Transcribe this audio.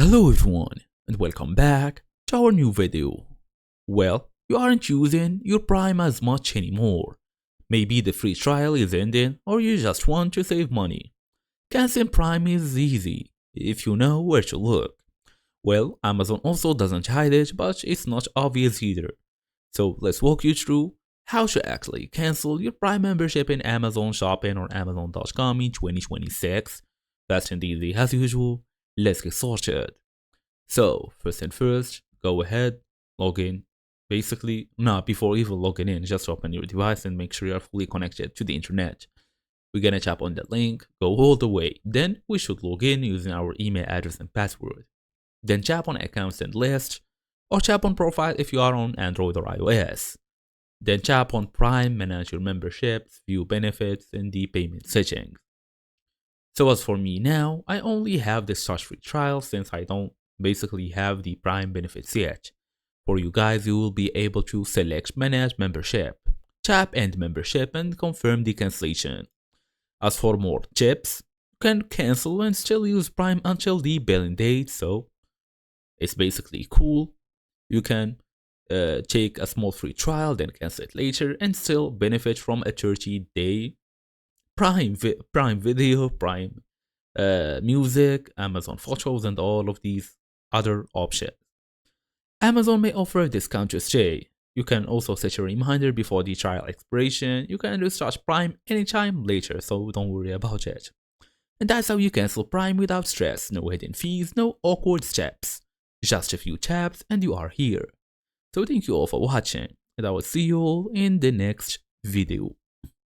Hello everyone and welcome back to our new video. Well, you aren't using your Prime as much anymore. Maybe the free trial is ending or you just want to save money. Canceling Prime is easy if you know where to look. Well, Amazon also doesn't hide it, but it's not obvious either. So let's walk you through how to actually cancel your Prime membership in Amazon Shopping or Amazon.com in 2026. Fast and easy as usual. Let's get started. So, first and first, go ahead, log in. Basically, no, before even logging in, just open your device and make sure you're fully connected to the internet. We're gonna tap on that link, go all the way. Then we should log in using our email address and password. Then tap on accounts and list, or tap on profile if you are on Android or iOS. Then tap on Prime, manage your memberships, view benefits, and the payment settings. So as for me now, I only have the start free trial since I don't basically have the Prime benefits yet. For you guys, you will be able to select manage membership, tap end membership and confirm the cancellation. As for more tips, you can cancel and still use Prime until the billing date, so it's basically cool. You can take a small free trial, then cancel it later and still benefit from a 30-day Prime Video, Prime Music, Amazon Photos, and all of these other options. Amazon may offer a discount to stay. You can also set a reminder before the trial expiration. You can restart Prime anytime later, so don't worry about it. And that's how you cancel Prime without stress. No hidden fees, no awkward steps. Just a few taps and you are here. So thank you all for watching, and I will see you all in the next video.